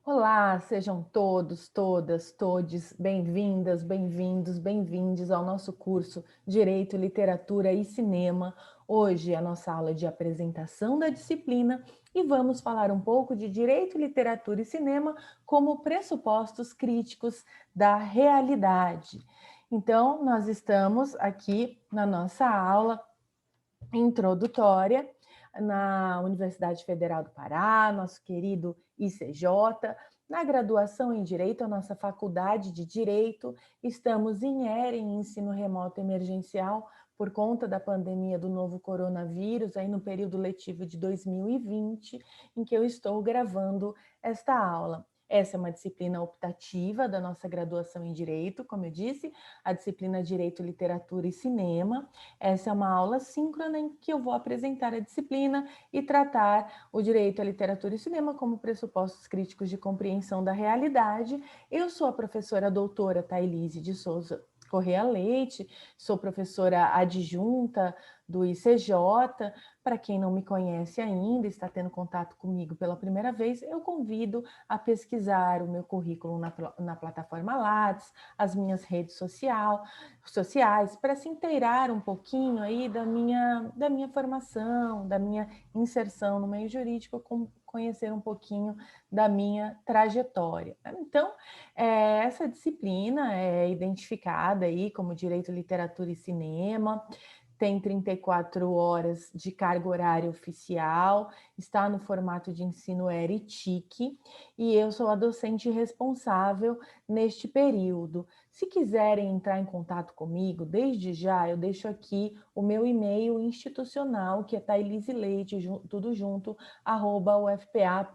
Olá, sejam todos, todas, todes bem-vindas, bem-vindos, bem-vindes ao nosso curso Direito, Literatura e Cinema. Hoje a nossa aula é de apresentação da disciplina e vamos falar um pouco de Direito, Literatura e Cinema como pressupostos críticos da realidade. Então, nós estamos aqui na nossa aula introdutória na Universidade Federal do Pará, nosso querido ICJ, na graduação em Direito, a nossa faculdade de Direito, estamos em ERE, em ensino remoto emergencial, por conta da pandemia do novo coronavírus, aí no período letivo de 2020, em que eu estou gravando esta aula. Essa é uma disciplina optativa da nossa graduação em Direito, como eu disse, a disciplina Direito, Literatura e Cinema. Essa é uma aula síncrona em que eu vou apresentar a disciplina e tratar o direito à literatura e cinema como pressupostos críticos de compreensão da realidade. Eu sou a professora doutora Thailise de Souza Correa Leite, sou professora adjunta do ICJ. Para quem não me conhece ainda, está tendo contato comigo pela primeira vez, eu convido a pesquisar o meu currículo na plataforma Lattes, as minhas redes sociais, para se inteirar um pouquinho aí da minha formação, da minha inserção no meio jurídico, conhecer um pouquinho da minha trajetória. Então, essa disciplina é identificada aí como Direito, Literatura e Cinema, tem 34 horas de carga horária oficial, está no formato de ensino ERE-TIC, e eu sou a docente responsável neste período. Se quiserem entrar em contato comigo, desde já eu deixo aqui o meu e-mail institucional, que é tailizeleite, tudo junto, @ufpa.br.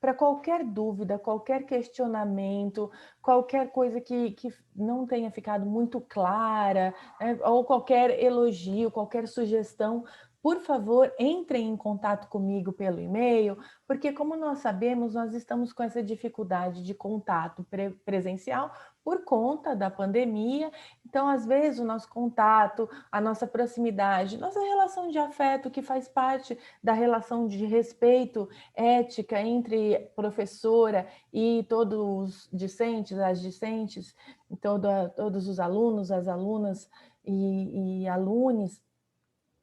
Para qualquer dúvida, qualquer questionamento, qualquer coisa que não tenha ficado muito clara, né, ou qualquer elogio, qualquer sugestão, por favor, entrem em contato comigo pelo e-mail, porque como nós sabemos, nós estamos com essa dificuldade de contato presencial por conta da pandemia. Então, às vezes, o nosso contato, a nossa proximidade, nossa relação de afeto, que faz parte da relação de respeito ética entre professora e todos os discentes, as discentes, todos os alunos, as alunas e alunos,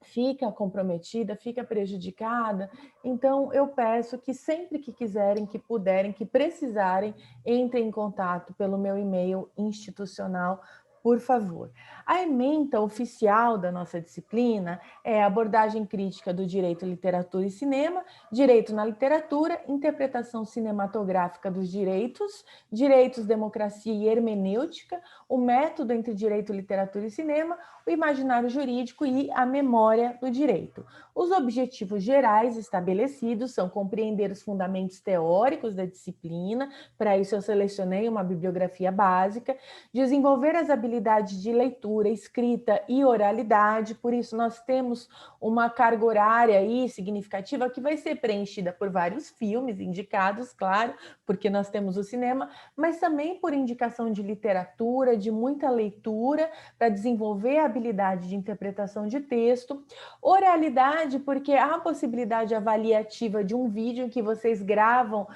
fica comprometida, fica prejudicada. Então, eu peço que sempre que quiserem, que puderem, que precisarem, entrem em contato pelo meu e-mail institucional, por favor. A ementa oficial da nossa disciplina é a abordagem crítica do direito, literatura e cinema, direito na literatura, interpretação cinematográfica dos direitos, direitos, democracia e hermenêutica, o método entre direito, literatura e cinema, o imaginário jurídico e a memória do direito. Os objetivos gerais estabelecidos são compreender os fundamentos teóricos da disciplina, para isso eu selecionei uma bibliografia básica, desenvolver as habilidades de leitura, escrita e oralidade, por isso nós temos uma carga horária aí significativa que vai ser preenchida por vários filmes indicados, claro, porque nós temos o cinema, mas também por indicação de literatura, de muita leitura, para desenvolver a habilidade de interpretação de texto, oralidade, porque há a possibilidade avaliativa de um vídeo que vocês gravam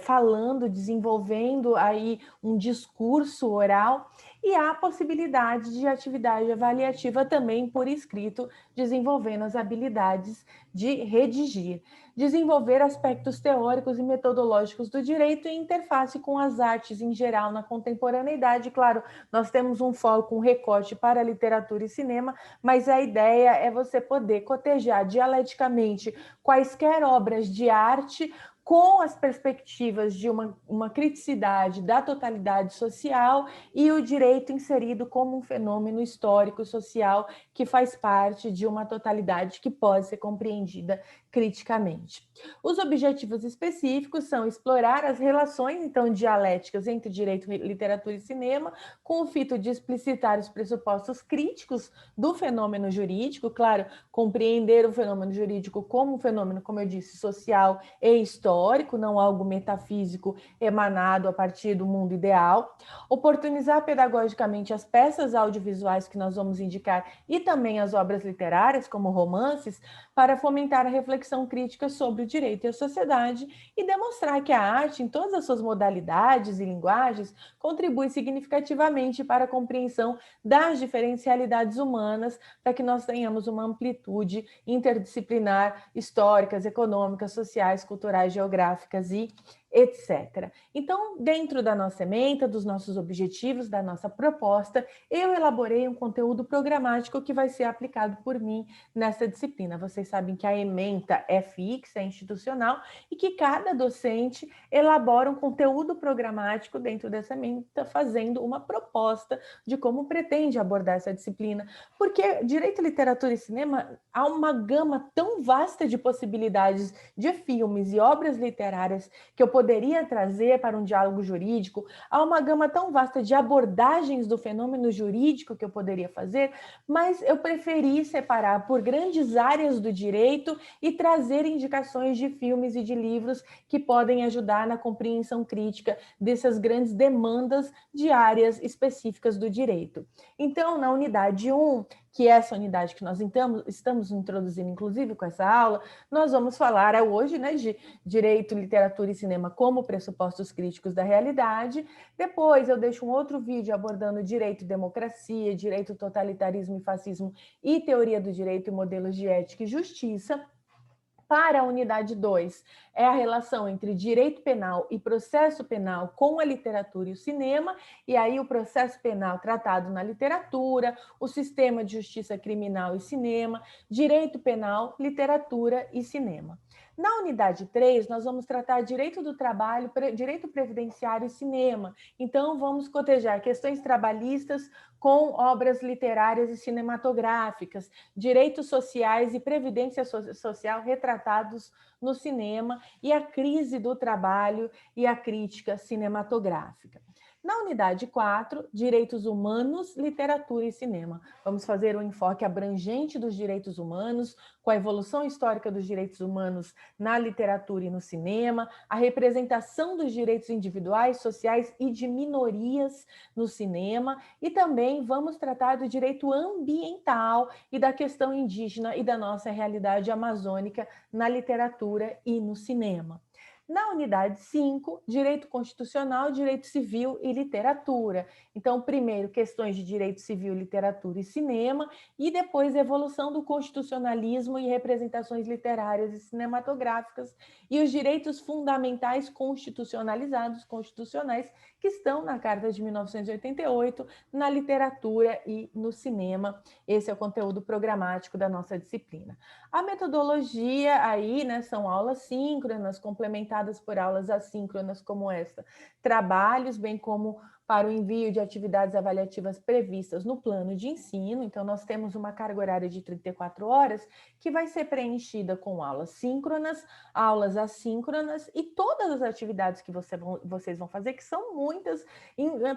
falando, desenvolvendo aí um discurso oral, e há a possibilidade de atividade avaliativa também por escrito, desenvolvendo as habilidades de redigir, desenvolver aspectos teóricos e metodológicos do direito e interface com as artes em geral na contemporaneidade. Claro, nós temos um foco, um recorte para literatura e cinema, mas a ideia é você poder cotejar dialeticamente quaisquer obras de arte com as perspectivas de uma criticidade da totalidade social e o direito inserido como um fenômeno histórico social que faz parte de uma totalidade que pode ser compreendida criticamente. Os objetivos específicos são explorar as relações, então, dialéticas entre direito, literatura e cinema, com o fito de explicitar os pressupostos críticos do fenômeno jurídico, claro, compreender o fenômeno jurídico como um fenômeno, como eu disse, social e histórico, não algo metafísico emanado a partir do mundo ideal, oportunizar pedagogicamente as peças audiovisuais que nós vamos indicar e também as obras literárias, como romances, para fomentar a reflexão reflexão crítica sobre o direito e a sociedade e demonstrar que a arte, em todas as suas modalidades e linguagens, contribui significativamente para a compreensão das diferencialidades humanas, para que nós tenhamos uma amplitude interdisciplinar, históricas, econômicas, sociais, culturais, geográficas e etc. Então, dentro da nossa ementa, dos nossos objetivos, da nossa proposta, eu elaborei um conteúdo programático que vai ser aplicado por mim nessa disciplina. Vocês sabem que a ementa é fixa, é institucional, e que cada docente elabora um conteúdo programático dentro dessa ementa, fazendo uma proposta de como pretende abordar essa disciplina. Porque direito, literatura e cinema há uma gama tão vasta de possibilidades de filmes e obras literárias que eu poderia trazer para um diálogo jurídico, há uma gama tão vasta de abordagens do fenômeno jurídico que eu poderia fazer, mas eu preferi separar por grandes áreas do direito e trazer indicações de filmes e de livros que podem ajudar na compreensão crítica dessas grandes demandas de áreas específicas do direito. Então, na unidade 1, que é essa unidade que nós estamos introduzindo, inclusive, com essa aula, nós vamos falar hoje, né, de direito, literatura e cinema como pressupostos críticos da realidade. Depois eu deixo um outro vídeo abordando direito e democracia, direito, totalitarismo e fascismo e teoria do direito e modelos de ética e justiça. Para a unidade 2, é a relação entre direito penal e processo penal com a literatura e o cinema, e aí o processo penal tratado na literatura, o sistema de justiça criminal e cinema, direito penal, literatura e cinema. Na unidade 3, nós vamos tratar direito do trabalho, direito previdenciário e cinema. Então, vamos cotejar questões trabalhistas com obras literárias e cinematográficas, direitos sociais e previdência social retratados no cinema e a crise do trabalho e a crítica cinematográfica. Na unidade 4, direitos humanos, literatura e cinema. Vamos fazer um enfoque abrangente dos direitos humanos, com a evolução histórica dos direitos humanos na literatura e no cinema, a representação dos direitos individuais, sociais e de minorias no cinema, e também vamos tratar do direito ambiental e da questão indígena e da nossa realidade amazônica na literatura e no cinema. Na unidade 5, direito constitucional, direito civil e literatura. Então, primeiro, questões de direito civil, literatura e cinema, e depois evolução do constitucionalismo e representações literárias e cinematográficas, e os direitos fundamentais constitucionalizados, constitucionais, que estão na Carta de 1988, na literatura e no cinema. Esse é o conteúdo programático da nossa disciplina. A metodologia aí, né, são aulas síncronas, complementadas por aulas assíncronas como esta. Trabalhos, bem como para o envio de atividades avaliativas previstas no plano de ensino. Então, nós temos uma carga horária de 34 horas que vai ser preenchida com aulas síncronas, aulas assíncronas e todas as atividades que vocês vão fazer, que são muitas,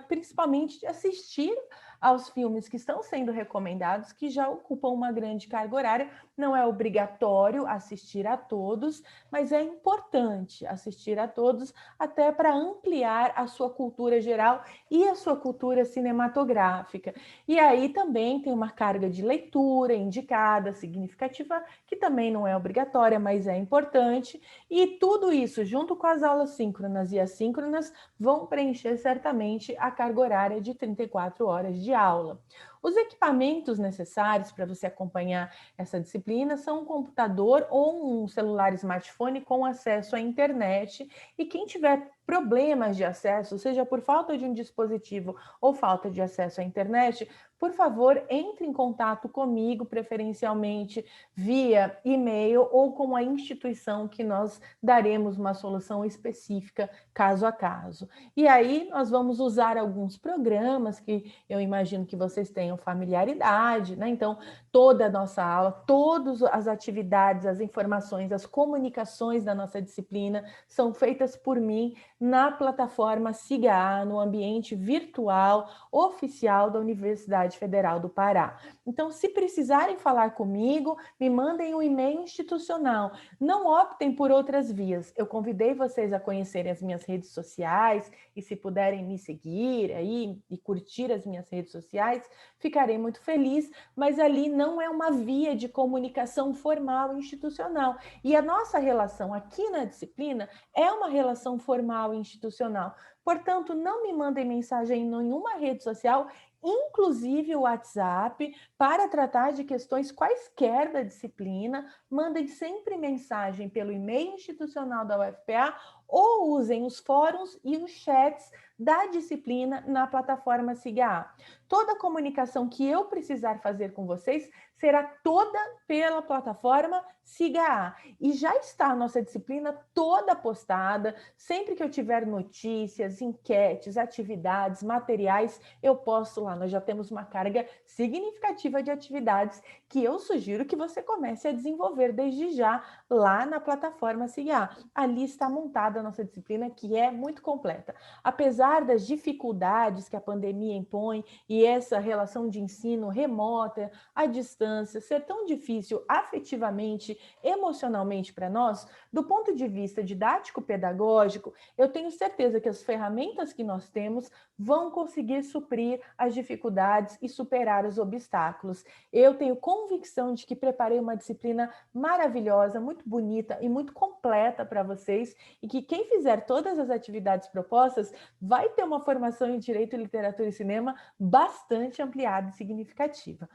principalmente de assistir aos filmes que estão sendo recomendados, que já ocupam uma grande carga horária. Não é obrigatório assistir a todos, mas é importante assistir a todos, até para ampliar a sua cultura geral e a sua cultura cinematográfica. E aí também tem uma carga de leitura indicada, significativa, que também não é obrigatória, mas é importante. E tudo isso, junto com as aulas síncronas e assíncronas, vão preencher certamente a carga horária de 34 horas de aula. Os equipamentos necessários para você acompanhar essa disciplina são um computador ou um celular smartphone com acesso à internet, e quem tiver problemas de acesso, seja por falta de um dispositivo ou falta de acesso à internet, por favor, entre em contato comigo, preferencialmente via e-mail ou com a instituição, que nós daremos uma solução específica caso a caso. E aí nós vamos usar alguns programas que eu imagino que vocês tenham familiaridade, né? Então, toda a nossa aula, todas as atividades, as informações, as comunicações da nossa disciplina são feitas por mim na plataforma SIGA, no ambiente virtual oficial da Universidade Universidade Federal do Pará. Então, se precisarem falar comigo, me mandem um e-mail institucional. Não optem por outras vias. Eu convidei vocês a conhecerem as minhas redes sociais e se puderem me seguir aí e curtir as minhas redes sociais, ficarei muito feliz, mas ali não é uma via de comunicação formal e institucional. E a nossa relação aqui na disciplina é uma relação formal e institucional. Portanto, não me mandem mensagem em nenhuma rede social, inclusive o WhatsApp, para tratar de questões quaisquer da disciplina. Mandem sempre mensagem pelo e-mail institucional da UFPA ou usem os fóruns e os chats da disciplina na plataforma SIGA. Toda a comunicação que eu precisar fazer com vocês será toda pela plataforma SIGA. E já está a nossa disciplina toda postada. Sempre que eu tiver notícias, enquetes, atividades, materiais, eu posto lá. Nós já temos uma carga significativa de atividades que eu sugiro que você comece a desenvolver desde já lá na plataforma SIGA. Ali está montada a nossa disciplina, que é muito completa. Apesar das dificuldades que a pandemia impõe e essa relação de ensino remota, à distância, ser tão difícil afetivamente, emocionalmente para nós, do ponto de vista didático-pedagógico, eu tenho certeza que as ferramentas que nós temos vão conseguir suprir as dificuldades e superar os obstáculos. Eu tenho convicção de que preparei uma disciplina maravilhosa, muito bonita e muito completa para vocês, e que quem fizer todas as atividades propostas vai ter uma formação em Direito, Literatura e Cinema bastante ampliada e significativa.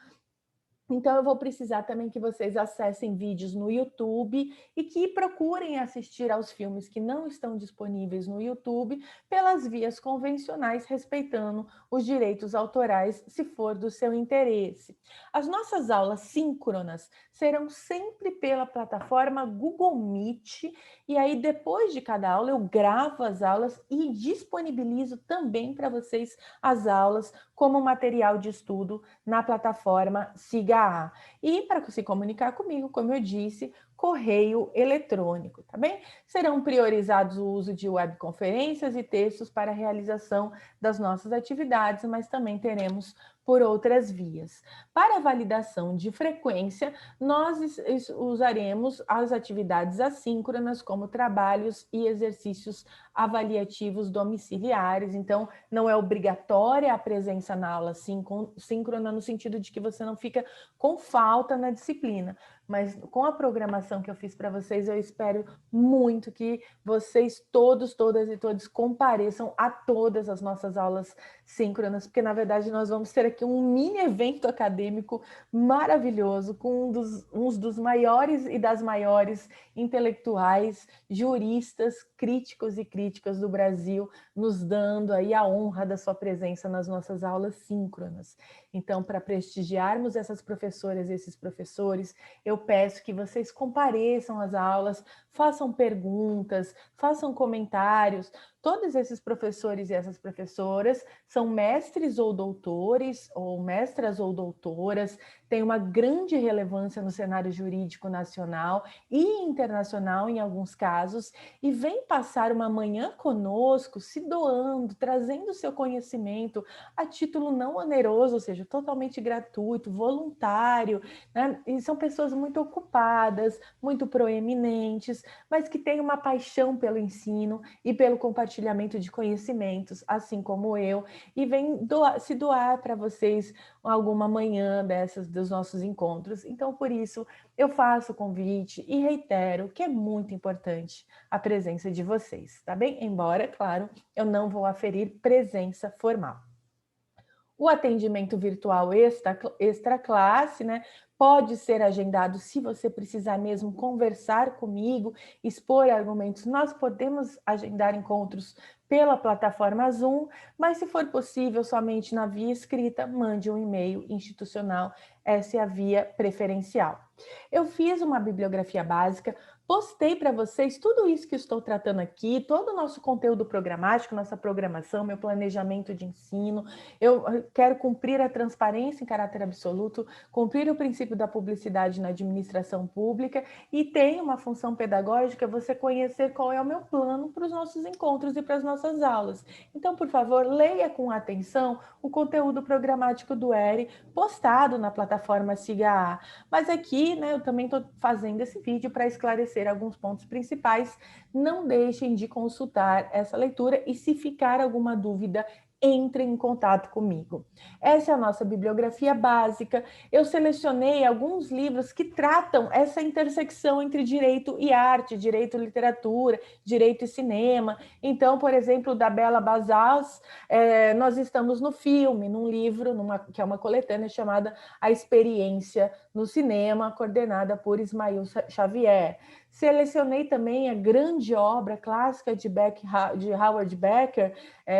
Então, eu vou precisar também que vocês acessem vídeos no YouTube e que procurem assistir aos filmes que não estão disponíveis no YouTube pelas vias convencionais, respeitando os direitos autorais, se for do seu interesse. As nossas aulas síncronas serão sempre pela plataforma Google Meet, e aí depois de cada aula eu gravo as aulas e disponibilizo também para vocês as aulas como material de estudo na plataforma SIGA. E para se comunicar comigo, como eu disse, correio eletrônico, tá bem? Serão priorizados o uso de webconferências e textos para a realização das nossas atividades, mas também teremos por outras vias. Para a validação de frequência, nós usaremos as atividades assíncronas, como trabalhos e exercícios avaliativos domiciliares. Então, não é obrigatória a presença na aula síncrona, no sentido de que você não fica com falta na disciplina. Mas com a programação que eu fiz para vocês, eu espero muito que vocês todos, todas e todos compareçam a todas as nossas aulas síncronas, porque na verdade nós vamos ter aqui um mini evento acadêmico maravilhoso com uns dos maiores e das maiores intelectuais, juristas, críticos e críticas do Brasil, nos dando aí a honra da sua presença nas nossas aulas síncronas. Então, para prestigiarmos essas professoras e esses professores, eu peço que vocês compareçam às aulas, façam perguntas, façam comentários. Todos esses professores e essas professoras são mestres ou doutores, ou mestras ou doutoras, têm uma grande relevância no cenário jurídico nacional e internacional, em alguns casos, e vêm passar uma manhã conosco, se doando, trazendo seu conhecimento a título não oneroso, ou seja, totalmente gratuito, voluntário, né? E são pessoas muito ocupadas, muito proeminentes, mas que têm uma paixão pelo ensino e pelo compartilhamento de conhecimentos, assim como eu, e vem se doar para vocês alguma manhã dessas dos nossos encontros. Então, por isso, eu faço o convite e reitero que é muito importante a presença de vocês, tá bem? Embora, claro, eu não vou aferir presença formal. O atendimento virtual extra classe, né? Pode ser agendado se você precisar mesmo conversar comigo, expor argumentos. Nós podemos agendar encontros pela plataforma Zoom, mas se for possível somente na via escrita, mande um e-mail institucional, essa é a via preferencial. Eu fiz uma bibliografia básica, postei para vocês tudo isso que estou tratando aqui, todo o nosso conteúdo programático, nossa programação, meu planejamento de ensino. Eu quero cumprir a transparência em caráter absoluto, cumprir o princípio da publicidade na administração pública e tem uma função pedagógica você conhecer qual é o meu plano para os nossos encontros e para as nossas aulas. Então, por favor, leia com atenção o conteúdo programático do ERE postado na plataforma Siga A. Mas aqui, né, eu também estou fazendo esse vídeo para esclarecer alguns pontos principais. Não deixem de consultar essa leitura e se ficar alguma dúvida, entre em contato comigo. Essa é a nossa bibliografia básica. Eu selecionei alguns livros que tratam essa intersecção entre direito e arte, direito e literatura, direito e cinema. Então, por exemplo, da Bela Basals, nós estamos no filme, num livro, que é uma coletânea chamada A Experiência no Cinema, coordenada por Ismael Xavier. Selecionei também a grande obra clássica de Howard Becker,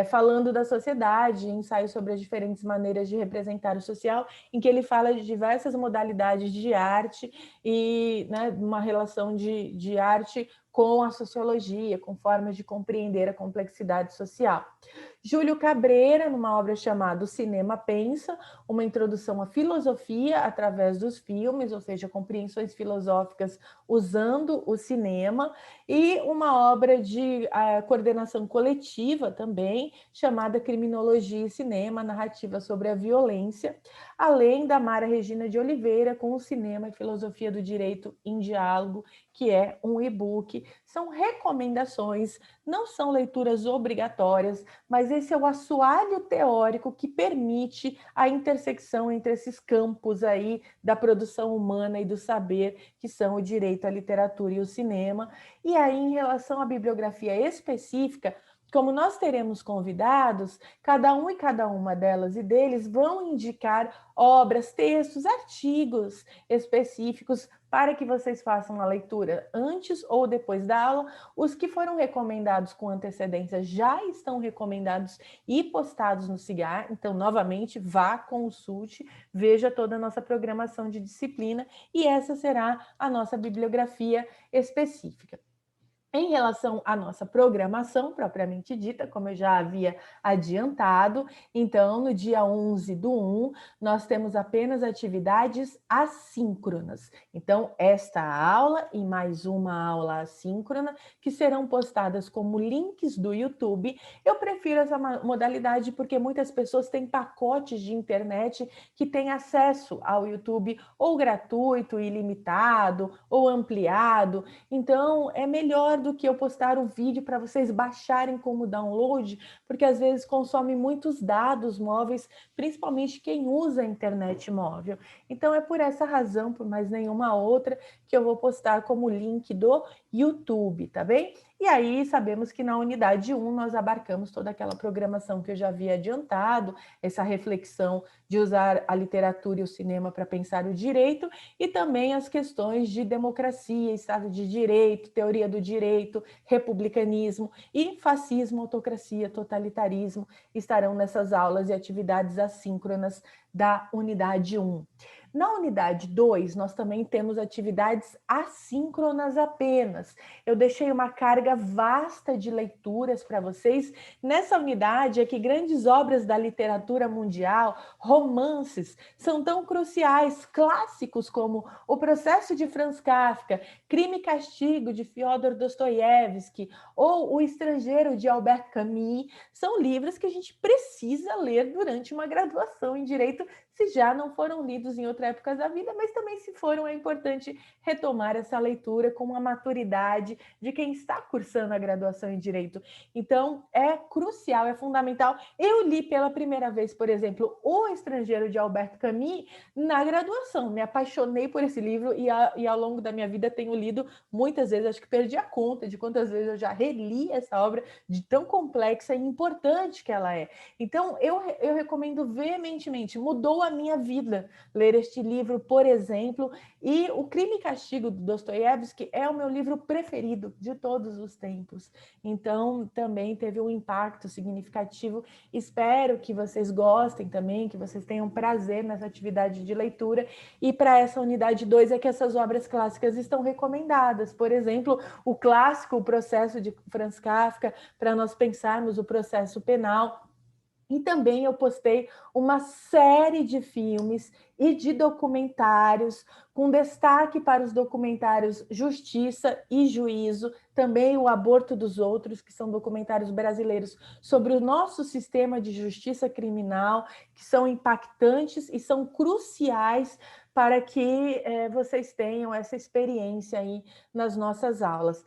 falando da sociedade, ensaio sobre as diferentes maneiras de representar o social, em que ele fala de diversas modalidades de arte e, né, uma relação de arte com a sociologia, com formas de compreender a complexidade social. Júlio Cabreira, numa obra chamada O Cinema Pensa, uma introdução à filosofia através dos filmes, ou seja, compreensões filosóficas usando o cinema, e uma obra de coordenação coletiva também, chamada Criminologia e Cinema, narrativa sobre a violência, além da Mara Regina de Oliveira, com o Cinema e Filosofia do Direito em Diálogo, que é um e-book. São recomendações, não são leituras obrigatórias, mas esse é o assoalho teórico que permite a intersecção entre esses campos aí da produção humana e do saber, que são o direito, a literatura e o cinema. E aí, em relação à bibliografia específica, como nós teremos convidados, cada um e cada uma delas e deles vão indicar obras, textos, artigos específicos para que vocês façam a leitura antes ou depois da aula. Os que foram recomendados com antecedência já estão recomendados e postados no Cigar, então, novamente, vá, consulte, veja toda a nossa programação de disciplina e essa será a nossa bibliografia específica. Em relação à nossa programação propriamente dita, como eu já havia adiantado, então no dia 11/1 nós temos apenas atividades assíncronas. Então esta aula e mais uma aula assíncrona que serão postadas como links do YouTube. Eu prefiro essa modalidade porque muitas pessoas têm pacotes de internet que têm acesso ao YouTube ou gratuito, ilimitado, ou ampliado. Então é melhor do que eu postar o vídeo para vocês baixarem como download, porque às vezes consome muitos dados móveis, principalmente quem usa a internet móvel. Então é por essa razão, por mais nenhuma outra, que eu vou postar como link do YouTube, tá bem? E aí sabemos que na unidade 1 nós abarcamos toda aquela programação que eu já havia adiantado, essa reflexão de usar a literatura e o cinema para pensar o direito e também as questões de democracia, Estado de Direito, teoria do direito, republicanismo e fascismo, autocracia, totalitarismo estarão nessas aulas e atividades assíncronas da unidade 1. Na unidade 2, nós também temos atividades assíncronas apenas. Eu deixei uma carga vasta de leituras para vocês. Nessa unidade é que grandes obras da literatura mundial, romances, são tão cruciais, clássicos como O Processo de Franz Kafka, Crime e Castigo, de Fyodor Dostoiévski, ou O Estrangeiro, de Albert Camus, são livros que a gente precisa ler durante uma graduação em Direito, se já não foram lidos em outras épocas da vida, mas também se foram, é importante retomar essa leitura com a maturidade de quem está cursando a graduação em Direito. Então, é crucial, é fundamental. Eu li pela primeira vez, por exemplo, O Estrangeiro, de Albert Camus, na graduação. Me apaixonei por esse livro e ao longo da minha vida tenho lido muitas vezes, acho que perdi a conta de quantas vezes eu já reli essa obra, de tão complexa e importante que ela é. Então, eu recomendo veementemente. Mudou mudou a minha vida ler este livro, por exemplo, e O Crime e Castigo, do Dostoiévski, é o meu livro preferido de todos os tempos. Então, também teve um impacto significativo. Espero que vocês gostem também, que vocês tenham prazer nessa atividade de leitura. E para essa unidade 2 é que essas obras clássicas estão recomendadas. Por exemplo, o clássico O Processo de Franz Kafka, para nós pensarmos o processo penal. E também eu postei uma série de filmes e de documentários, com destaque para os documentários Justiça e Juízo, também O Aborto dos Outros, que são documentários brasileiros sobre o nosso sistema de justiça criminal, que são impactantes e são cruciais para que vocês tenham essa experiência aí nas nossas aulas.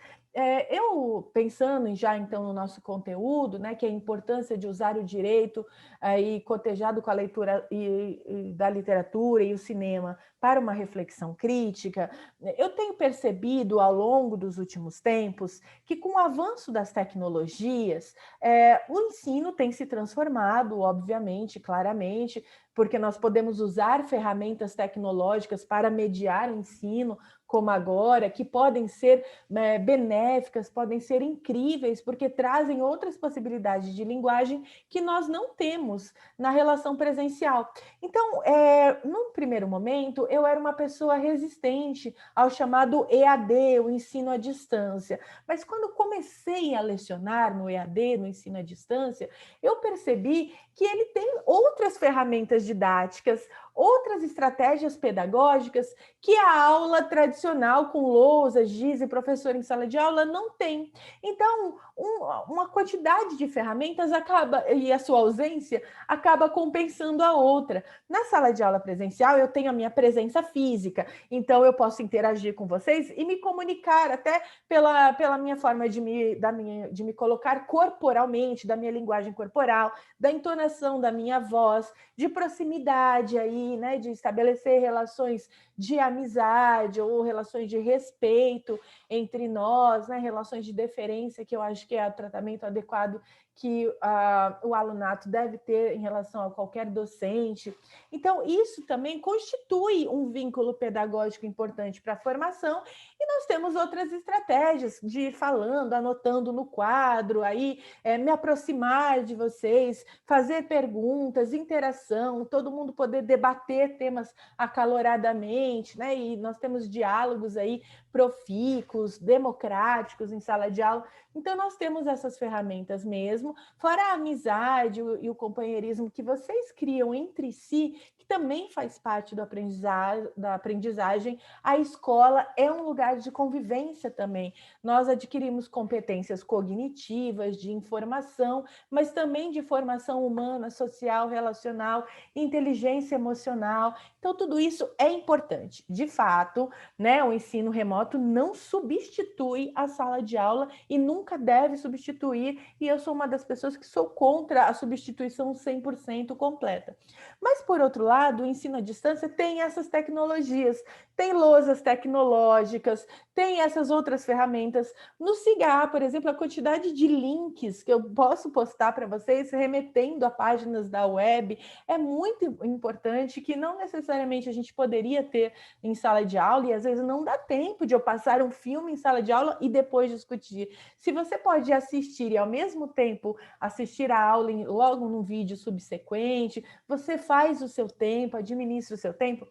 Eu, pensando já então no nosso conteúdo, né, que é a importância de usar o direito aí cotejado com a leitura e da literatura e o cinema para uma reflexão crítica, eu tenho percebido ao longo dos últimos tempos que com o avanço das tecnologias, o ensino tem se transformado, obviamente, claramente, porque nós podemos usar ferramentas tecnológicas para mediar o ensino, como agora, que podem ser benéficas, podem ser incríveis, porque trazem outras possibilidades de linguagem que nós não temos na relação presencial. Então, num primeiro momento, eu era uma pessoa resistente ao chamado EAD, o ensino à distância. Mas quando comecei a lecionar no EAD, no ensino à distância, eu percebi que ele tem outras ferramentas didáticas, outras estratégias pedagógicas que a aula tradicional com lousa, giz e professor em sala de aula não tem. Então, uma quantidade de ferramentas acaba, e a sua ausência acaba compensando a outra. Na sala de aula presencial, eu tenho a minha presença física, então eu posso interagir com vocês e me comunicar até pela minha forma de me colocar corporalmente, da minha linguagem corporal, da entonação da minha voz, de proximidade aí, né, de estabelecer relações de amizade ou relações de respeito entre nós, né, relações de deferência, que eu acho que é o tratamento adequado que o alunato deve ter em relação a qualquer docente. Então, isso também constitui um vínculo pedagógico importante para a formação, e nós temos outras estratégias de ir falando, anotando no quadro, aí me aproximar de vocês, fazer perguntas, interação, todo mundo poder debater temas acaloradamente, né? E nós temos diálogos aí profícuos, democráticos em sala de aula. Então, nós temos essas ferramentas mesmo, fora a amizade e o companheirismo que vocês criam entre si, que também faz parte da aprendizagem. A escola é um lugar de convivência também. Nós adquirimos competências cognitivas, de informação, mas também de formação humana, social, relacional, inteligência emocional. Então, tudo isso é importante. De fato, né, o ensino remoto não substitui a sala de aula e nunca deve substituir, e eu sou uma das pessoas que sou contra a substituição 100% completa. Mas, por outro lado, o ensino à distância tem essas tecnologias, tem lousas tecnológicas, tem essas outras ferramentas. No Cigar, por exemplo, a quantidade de links que eu posso postar para vocês, remetendo a páginas da web, é muito importante, que não necessariamente a gente poderia ter em sala de aula, e às vezes não dá tempo de eu passar um filme em sala de aula e depois discutir. Se você pode assistir e ao mesmo tempo assistir a aula logo num vídeo subsequente, você faz o seu tempo, administra o seu tempo.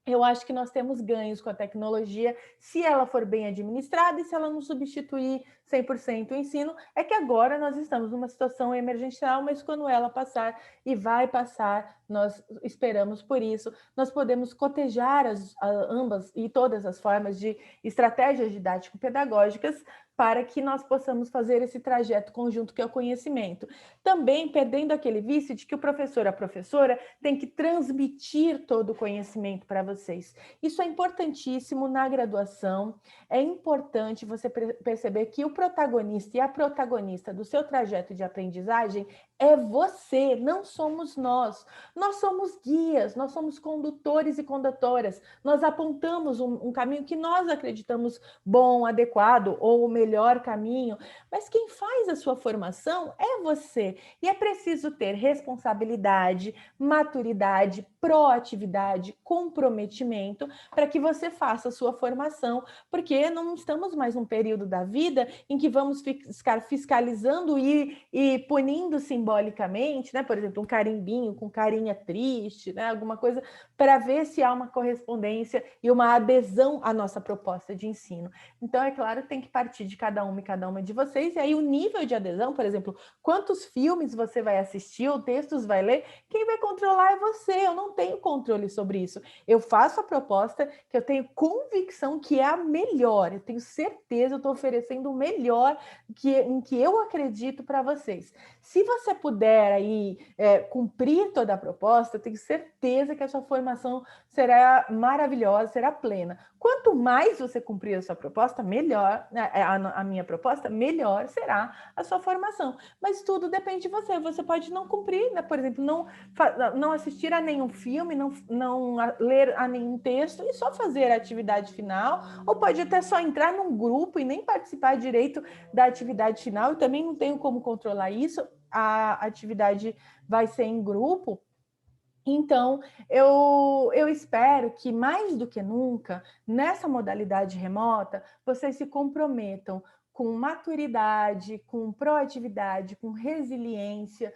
Eu acho que nós temos ganhos com a tecnologia, se ela for bem administrada e se ela não substituir 100% o ensino. É que agora nós estamos numa situação emergencial, mas quando ela passar, e vai passar, nós esperamos por isso, nós podemos cotejar ambas e todas as formas de estratégias didático-pedagógicas para que nós possamos fazer esse trajeto conjunto que é o conhecimento. Também perdendo aquele vício de que o professor, a professora, tem que transmitir todo o conhecimento para vocês. Isso é importantíssimo na graduação, é importante você perceber que o protagonista e a protagonista do seu trajeto de aprendizagem é você, não somos nós. Nós somos guias, nós somos condutores e condutoras, nós apontamos um caminho que nós acreditamos bom, adequado ou o melhor caminho, mas quem faz a sua formação é você. E é preciso ter responsabilidade, maturidade, proatividade, comprometimento para que você faça a sua formação, porque não estamos mais num período da vida em que vamos ficar fiscalizando e punindo simbolicamente, né? Por exemplo, um carimbinho com carinha triste, né? Alguma coisa para ver se há uma correspondência e uma adesão à nossa proposta de ensino. Então, é claro, tem que partir de cada uma e cada uma de vocês, e aí o nível de adesão, por exemplo, quantos filmes você vai assistir ou textos vai ler, quem vai controlar é você, eu não tenho controle sobre isso. Eu faço a proposta que eu tenho convicção que é a melhor, eu tenho certeza, eu estou oferecendo o melhor em que eu acredito para vocês. Se você puder aí cumprir toda a proposta, eu tenho certeza que a sua formação será maravilhosa, será plena. Quanto mais você cumprir a sua proposta, melhor, a minha proposta, melhor será a sua formação. Mas tudo depende de você. Você pode não cumprir, né? Por exemplo, não assistir a nenhum filme, não ler a nenhum texto e só fazer a atividade final, ou pode até só entrar num grupo e nem participar direito da atividade final. Eu também não tenho como controlar isso. A atividade vai ser em grupo. Então, eu espero que, mais do que nunca, nessa modalidade remota, vocês se comprometam com maturidade, com proatividade, com resiliência,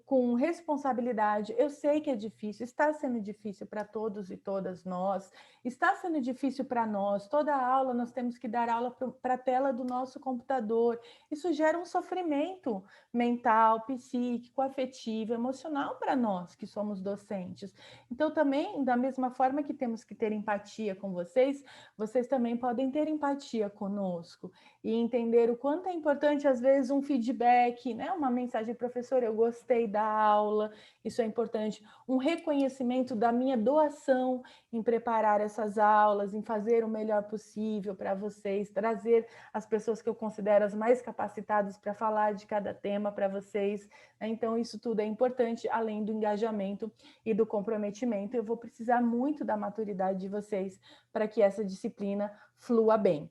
com responsabilidade. Eu sei que é difícil, está sendo difícil para todos e todas nós, está sendo difícil para nós. Toda aula nós temos que dar aula para a tela do nosso computador. Isso gera um sofrimento mental, psíquico, afetivo, emocional para nós que somos docentes. Então, também, da mesma forma que temos que ter empatia com vocês, vocês também podem ter empatia conosco e entender o quanto é importante, às vezes, um feedback, né? Uma mensagem, professor, eu gostei da aula, isso é importante. Um reconhecimento da minha doação em preparar essas aulas, em fazer o melhor possível para vocês, trazer as pessoas que eu considero as mais capacitadas para falar de cada tema para vocês. Então, isso tudo é importante, além do engajamento e do comprometimento. Eu vou precisar muito da maturidade de vocês para que essa disciplina flua bem.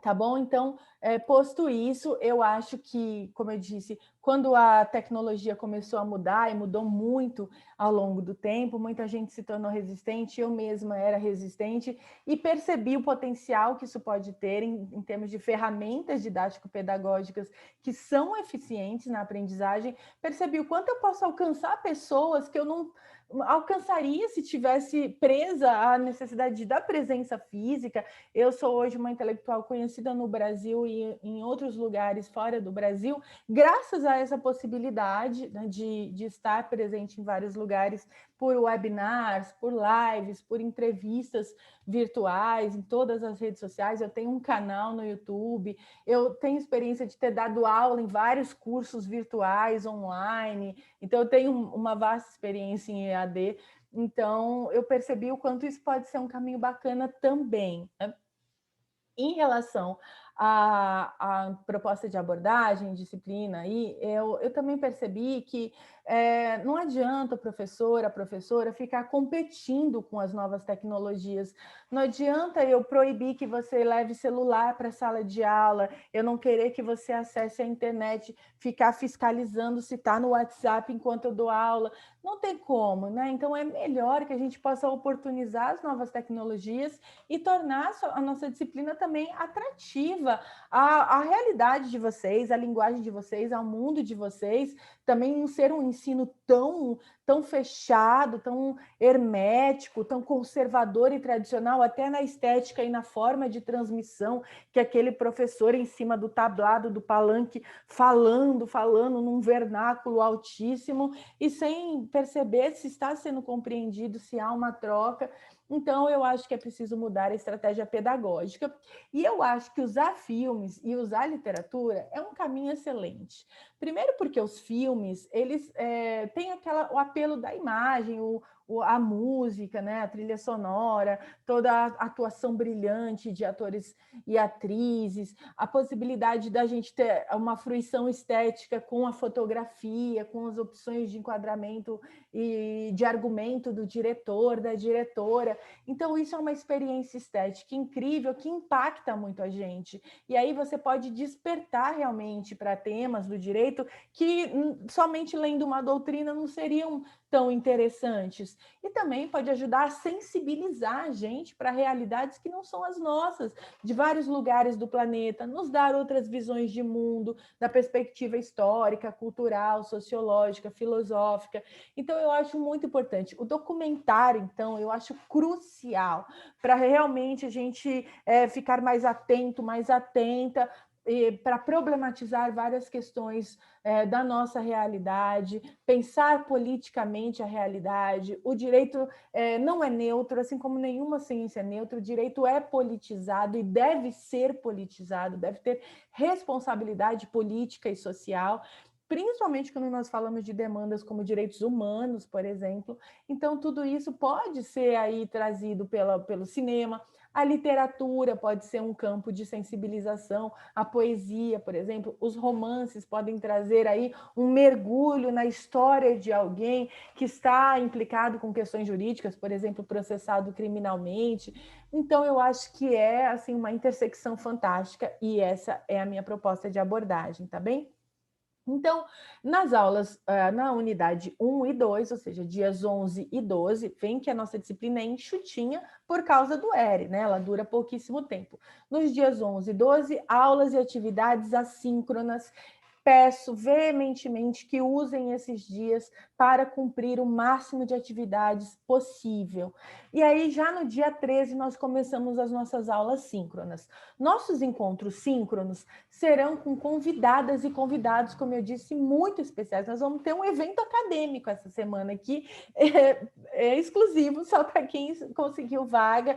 Tá bom? Então, posto isso, eu acho que, como eu disse, quando a tecnologia começou a mudar, e mudou muito ao longo do tempo, muita gente se tornou resistente, eu mesma era resistente, e percebi o potencial que isso pode ter em termos de ferramentas didático-pedagógicas que são eficientes na aprendizagem, percebi o quanto eu posso alcançar pessoas que eu não alcançaria se tivesse presa à necessidade da presença física. Eu sou hoje uma intelectual conhecida no Brasil e em outros lugares fora do Brasil, graças a essa possibilidade, né, de estar presente em vários lugares por webinars, por lives, por entrevistas virtuais, em todas as redes sociais. Eu tenho um canal no YouTube, eu tenho experiência de ter dado aula em vários cursos virtuais, online, então eu tenho uma vasta experiência em EAD, então eu percebi o quanto isso pode ser um caminho bacana também, né? Em relação à proposta de abordagem, disciplina, eu também percebi que não adianta o professor, a professora ficar competindo com as novas tecnologias. Não adianta eu proibir que você leve celular para a sala de aula, eu não querer que você acesse a internet, ficar fiscalizando se está no WhatsApp enquanto eu dou aula. Não tem como, né? Então, é melhor que a gente possa oportunizar as novas tecnologias e tornar a nossa disciplina também atrativa à realidade de vocês, à linguagem de vocês, ao mundo de vocês. Também não ser um ensino tão fechado, tão hermético, tão conservador e tradicional, até na estética e na forma de transmissão, que aquele professor em cima do tablado, do palanque, falando num vernáculo altíssimo e sem perceber se está sendo compreendido, se há uma troca. Então, eu acho que é preciso mudar a estratégia pedagógica. E eu acho que usar filmes e usar literatura é um caminho excelente. Primeiro porque os filmes, eles têm o apelo da imagem, a música, né, a trilha sonora, toda a atuação brilhante de atores e atrizes, a possibilidade da gente ter uma fruição estética com a fotografia, com as opções de enquadramento e de argumento do diretor, da diretora. Então, isso é uma experiência estética incrível que impacta muito a gente. E aí você pode despertar realmente para temas do direito que somente lendo uma doutrina não seriam tão interessantes. E também pode ajudar a sensibilizar a gente para realidades que não são as nossas, de vários lugares do planeta, nos dar outras visões de mundo, da perspectiva histórica, cultural, sociológica, filosófica. Então, eu acho muito importante. O documentário, então, eu acho crucial para realmente a gente ficar mais atento, mais atenta, para problematizar várias questões da nossa realidade, pensar politicamente a realidade. O direito não é neutro, assim como nenhuma ciência é neutra, o direito é politizado e deve ser politizado, deve ter responsabilidade política e social, principalmente quando nós falamos de demandas como direitos humanos, por exemplo. Então, tudo isso pode ser aí trazido pelo cinema, a literatura pode ser um campo de sensibilização, a poesia, por exemplo, os romances podem trazer aí um mergulho na história de alguém que está implicado com questões jurídicas, por exemplo, processado criminalmente. Então, eu acho que é assim uma intersecção fantástica e essa é a minha proposta de abordagem, tá bem? Então, nas aulas, na unidade 1 e 2, ou seja, dias 11 e 12, vem que a nossa disciplina é enxutinha por causa do ERE, né? Ela dura pouquíssimo tempo. Nos dias 11 e 12, aulas e atividades assíncronas. Peço veementemente que usem esses dias para cumprir o máximo de atividades possível. E aí, já no dia 13, nós começamos as nossas aulas síncronas. Nossos encontros síncronos serão com convidadas e convidados, como eu disse, muito especiais. Nós vamos ter um evento acadêmico essa semana aqui, exclusivo, só para quem conseguiu vaga.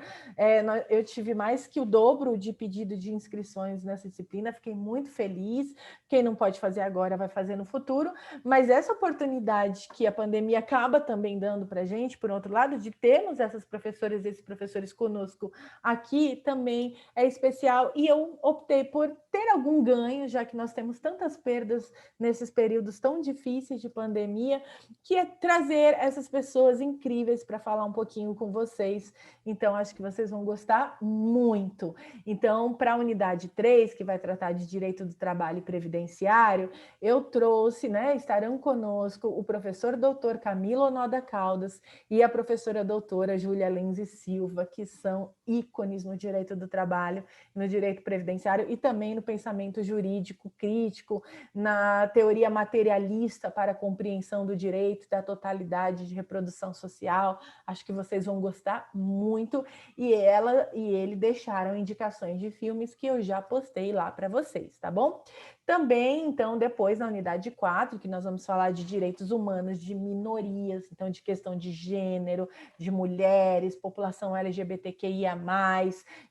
Eu tive mais que o dobro de pedido de inscrições nessa disciplina, fiquei muito feliz. Quem não pode fazer agora vai fazer no futuro, mas essa oportunidade que a pandemia acaba também dando para a gente, por outro lado, de termos essas professoras e esses professores conosco aqui também é especial, e eu optei por ter algum ganho, já que nós temos tantas perdas nesses períodos tão difíceis de pandemia, que é trazer essas pessoas incríveis para falar um pouquinho com vocês. Então, acho que vocês vão gostar muito. Então, para a unidade 3, que vai tratar de direito do trabalho e previdenciário, eu trouxe, né, estarão conosco o professor doutor Camilo Onoda Caldas e a professora doutora Júlia Lenz e Silva, que são ícones no direito do trabalho, no direito previdenciário e também no pensamento jurídico crítico, na teoria materialista para a compreensão do direito, da totalidade de reprodução social. Acho que vocês vão gostar muito. E ela e ele deixaram indicações de filmes que eu já postei lá para vocês, tá bom? Também, então, depois na unidade 4, que nós vamos falar de direitos humanos, de minorias, então de questão de gênero, de mulheres, população LGBTQIA+,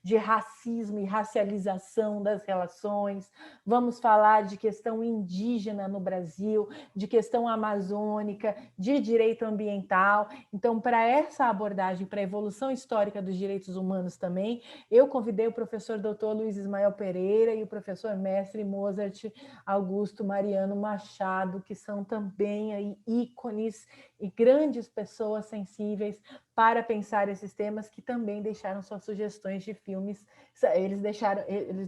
de racismo e racialização das relações. Vamos falar de questão indígena no Brasil, de questão amazônica, de direito ambiental. Então, para essa abordagem, para a evolução histórica dos direitos humanos também, eu convidei o professor doutor Luiz Ismael Pereira e o professor mestre Mozart Augusto Mariano Machado, que são também aí ícones e grandes pessoas sensíveis para pensar esses temas, que também deixaram suas sugestões de filmes. Eles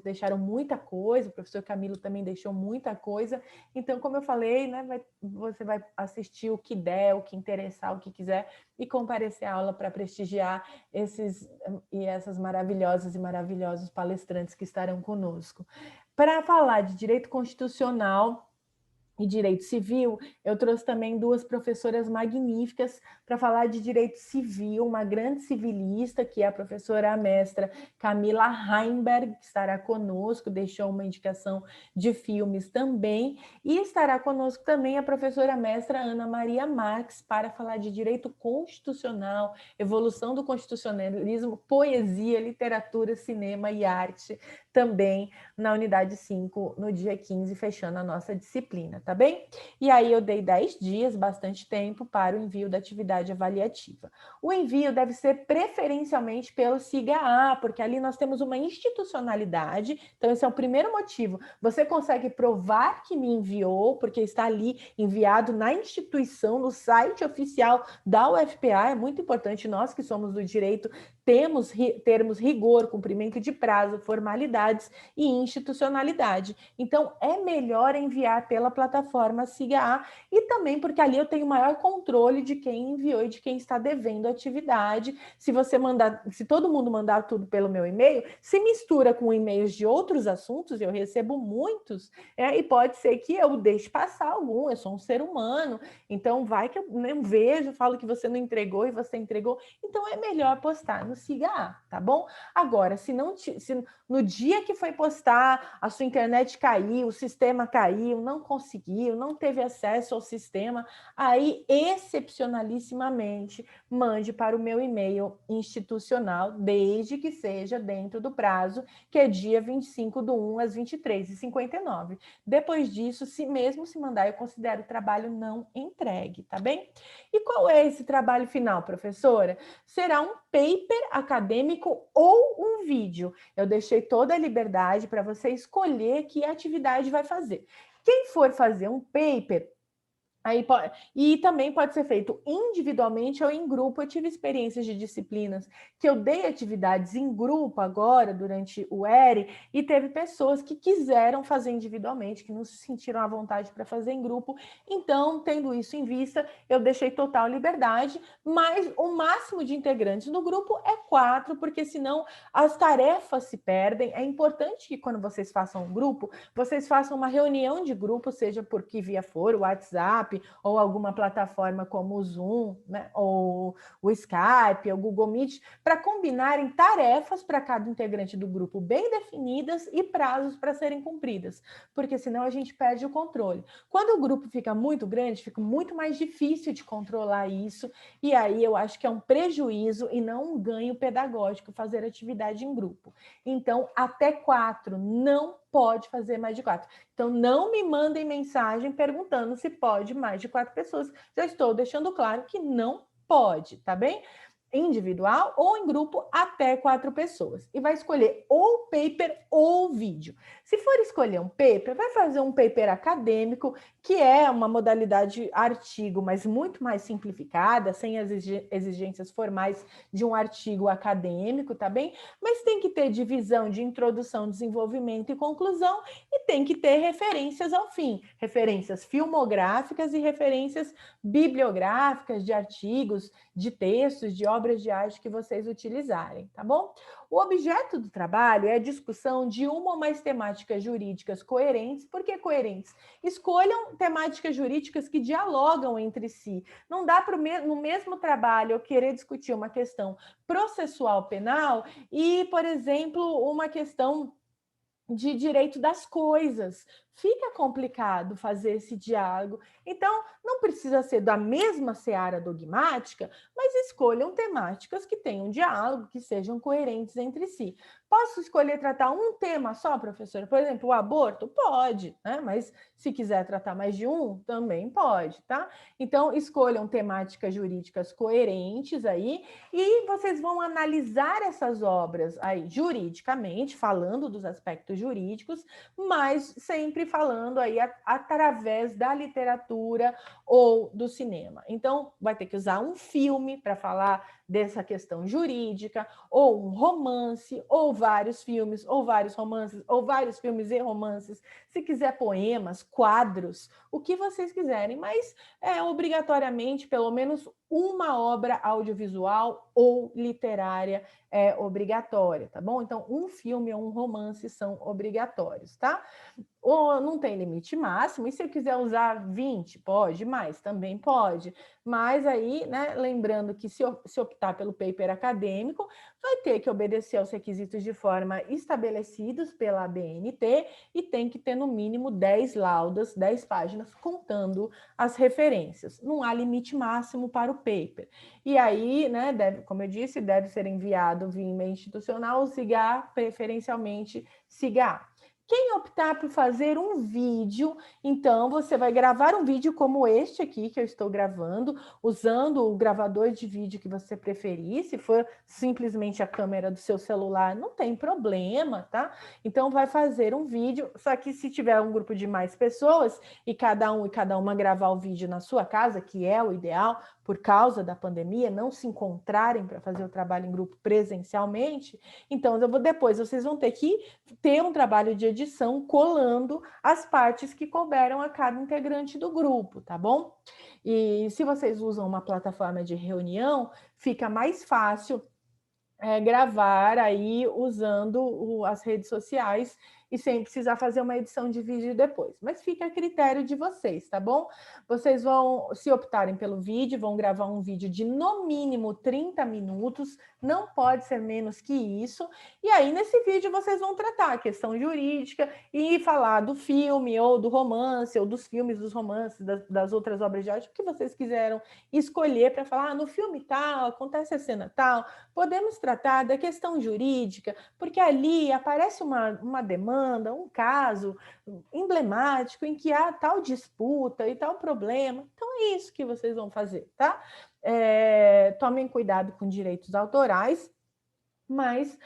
deixaram muita coisa, o professor Camilo também deixou muita coisa. Então, como eu falei, né, você vai assistir o que der, o que interessar, o que quiser, e comparecer à aula para prestigiar esses e essas maravilhosas e maravilhosos palestrantes que estarão conosco. Para falar de direito constitucional e direito civil, eu trouxe também duas professoras magníficas para falar de direito civil, uma grande civilista, que é a professora mestra Camila Heimberg, que estará conosco, deixou uma indicação de filmes também, e estará conosco também a professora mestra Ana Maria Marques, para falar de direito constitucional, evolução do constitucionalismo, poesia, literatura, cinema e arte, também na unidade 5, no dia 15, fechando a nossa disciplina, tá bem? E aí eu dei 10 dias, bastante tempo, para o envio da atividade avaliativa. O envio deve ser preferencialmente pelo SIGA-A, porque ali nós temos uma institucionalidade, então esse é o primeiro motivo. Você consegue provar que me enviou, porque está ali enviado na instituição, no site oficial da UFPA, é muito importante, nós que somos do direito termos rigor, cumprimento de prazo, formalidades e institucionalidade. Então, é melhor enviar pela plataforma SIGA e também porque ali eu tenho maior controle de quem enviou e de quem está devendo a atividade. Se todo mundo mandar tudo pelo meu e-mail, se mistura com e-mails de outros assuntos, eu recebo muitos, e pode ser que eu deixe passar algum, eu sou um ser humano, então vai que eu não vejo, falo que você não entregou e você entregou, então é melhor postar no SIGA, tá bom? Agora, se no dia que foi postar, a sua internet caiu, o sistema caiu, não conseguiu, não teve acesso ao sistema, aí, excepcionalissimamente, mande para o meu e-mail institucional, desde que seja dentro do prazo, que é dia 25/1 às 23h59. Depois disso, mesmo se mandar, eu considero o trabalho não entregue, tá bem? E qual é esse trabalho final, professora? Será um paper acadêmico ou um vídeo. Eu deixei toda a liberdade para você escolher que atividade vai fazer. Quem for fazer um paper, e também pode ser feito individualmente ou em grupo. Eu tive experiências de disciplinas que eu dei atividades em grupo agora, durante o ERE, e teve pessoas que quiseram fazer individualmente, que não se sentiram à vontade para fazer em grupo. Então, tendo isso em vista, eu deixei total liberdade, mas o máximo de integrantes no grupo é 4, porque senão as tarefas se perdem. É importante que quando vocês façam um grupo, vocês façam uma reunião de grupo, seja por que via for, o WhatsApp, ou alguma plataforma como o Zoom, né, ou o Skype, ou o Google Meet, para combinarem tarefas para cada integrante do grupo bem definidas e prazos para serem cumpridas, porque senão a gente perde o controle. Quando o grupo fica muito grande, fica muito mais difícil de controlar isso, e aí eu acho que é um prejuízo e não um ganho pedagógico fazer atividade em grupo. Então, até 4, não pode fazer mais de 4. Então, não me mandem mensagem perguntando se pode mais de 4 pessoas. Já estou deixando claro que não pode, tá bem? Individual ou em grupo até 4 pessoas. E vai escolher ou paper ou vídeo. Se for escolher um paper, vai fazer um paper acadêmico, que é uma modalidade artigo, mas muito mais simplificada, sem as exigências formais de um artigo acadêmico, tá bem? Mas tem que ter divisão de introdução, desenvolvimento e conclusão, e tem que ter referências ao fim, referências filmográficas e referências bibliográficas de artigos, de textos, de obras de arte que vocês utilizarem, tá bom? O objeto do trabalho é a discussão de uma ou mais temáticas jurídicas coerentes. Por que coerentes? Escolham temáticas jurídicas que dialogam entre si. Não dá para no mesmo trabalho eu querer discutir uma questão processual penal e, por exemplo, uma questão de direito das coisas. Fica complicado fazer esse diálogo. Então, não precisa ser da mesma seara dogmática, mas escolham temáticas que tenham diálogo, que sejam coerentes entre si. Posso escolher tratar um tema só, professora? Por exemplo, o aborto? Pode, né? Mas se quiser tratar mais de um, também pode, tá? Então, escolham temáticas jurídicas coerentes aí e vocês vão analisar essas obras aí juridicamente, falando dos aspectos jurídicos, mas sempre falando aí através da literatura ou do cinema. Então, vai ter que usar um filme para falar dessa questão jurídica, ou um romance, ou vários filmes, ou vários romances, ou vários filmes e romances. Se quiser poemas, quadros, o que vocês quiserem, mas obrigatoriamente pelo menos uma obra audiovisual ou literária é obrigatória, tá bom? Então, um filme ou um romance são obrigatórios, tá? Ou não tem limite máximo, e se eu quiser usar 20, pode, mais também pode. Mas aí, né, lembrando que se optar pelo paper acadêmico, vai ter que obedecer aos requisitos de forma estabelecidos pela ABNT e tem que ter no mínimo 10 laudas, 10 páginas, contando as referências. Não há limite máximo para o paper. E aí, né, como eu disse, deve ser enviado via e-mail institucional ou SIGA, preferencialmente SIGA. Quem optar por fazer um vídeo, então você vai gravar um vídeo como este aqui que eu estou gravando, usando o gravador de vídeo que você preferir. Se for simplesmente a câmera do seu celular, não tem problema, tá? Então vai fazer um vídeo, só que se tiver um grupo de mais pessoas e cada um e cada uma gravar o vídeo na sua casa, que é o ideal, por causa da pandemia, não se encontrarem para fazer o trabalho em grupo presencialmente, então depois vocês vão ter que ter um trabalho de edição colando as partes que couberam a cada integrante do grupo, tá bom? E se vocês usam uma plataforma de reunião, fica mais fácil gravar aí usando as redes sociais e sem precisar fazer uma edição de vídeo depois. Mas fica a critério de vocês, tá bom? Vocês vão, se optarem pelo vídeo, vão gravar um vídeo de no mínimo 30 minutos, não pode ser menos que isso. E aí, nesse vídeo, vocês vão tratar a questão jurídica e falar do filme, ou do romance, ou dos filmes, dos romances, das outras obras de arte, o que vocês quiseram escolher para falar, no filme tal, acontece a cena tal. Podemos tratar da questão jurídica, porque ali aparece uma demanda, um caso emblemático em que há tal disputa e tal problema. Então é isso que vocês vão fazer, tá? Tomem cuidado com direitos autorais, mas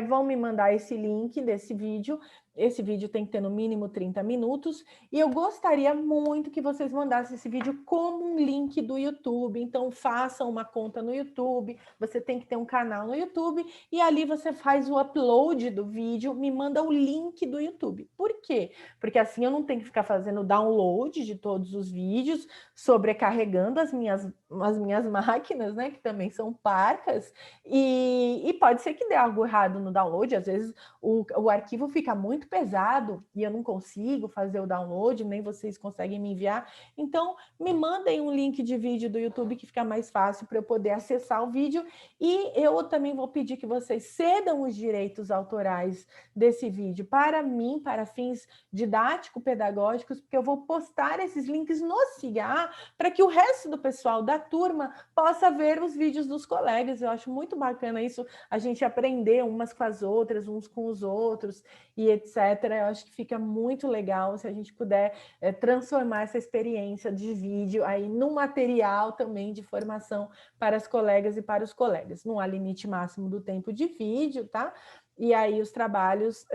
vão me mandar esse link desse vídeo. Esse vídeo tem que ter no mínimo 30 minutos, e eu gostaria muito que vocês mandassem esse vídeo como um link do YouTube. Então façam uma conta no YouTube, você tem que ter um canal no YouTube, e ali você faz o upload do vídeo, me manda o link do YouTube. Por quê? Porque assim eu não tenho que ficar fazendo download de todos os vídeos, sobrecarregando as minhas máquinas, né, que também são parcas, e pode ser que dê algo errado no download. Às vezes o arquivo fica muito pesado e eu não consigo fazer o download, nem vocês conseguem me enviar. Então, me mandem um link de vídeo do YouTube que fica mais fácil para eu poder acessar o vídeo. E eu também vou pedir que vocês cedam os direitos autorais desse vídeo para mim, para fins didático-pedagógicos, porque eu vou postar esses links no SIGA para que o resto do pessoal da turma possa ver os vídeos dos colegas. Eu acho muito bacana isso, a gente aprender umas com as outras, uns com os outros e etc. Eu acho que fica muito legal se a gente puder transformar essa experiência de vídeo aí num material também de formação para as colegas e para os colegas. Não há limite máximo do tempo de vídeo, tá? E aí os trabalhos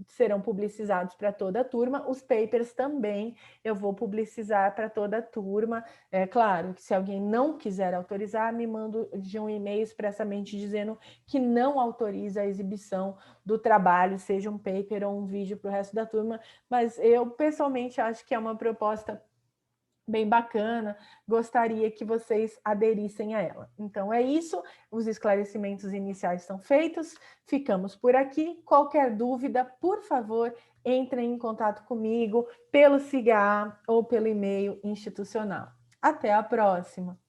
serão publicizados para toda a turma, os papers também eu vou publicizar para toda a turma. É claro que se alguém não quiser autorizar, me manda de um e-mail expressamente dizendo que não autoriza a exibição do trabalho, seja um paper ou um vídeo para o resto da turma, mas eu pessoalmente acho que é uma proposta bem bacana, gostaria que vocês aderissem a ela. Então é isso, os esclarecimentos iniciais estão feitos, ficamos por aqui. Qualquer dúvida, por favor, entrem em contato comigo pelo SIGA ou pelo e-mail institucional. Até a próxima!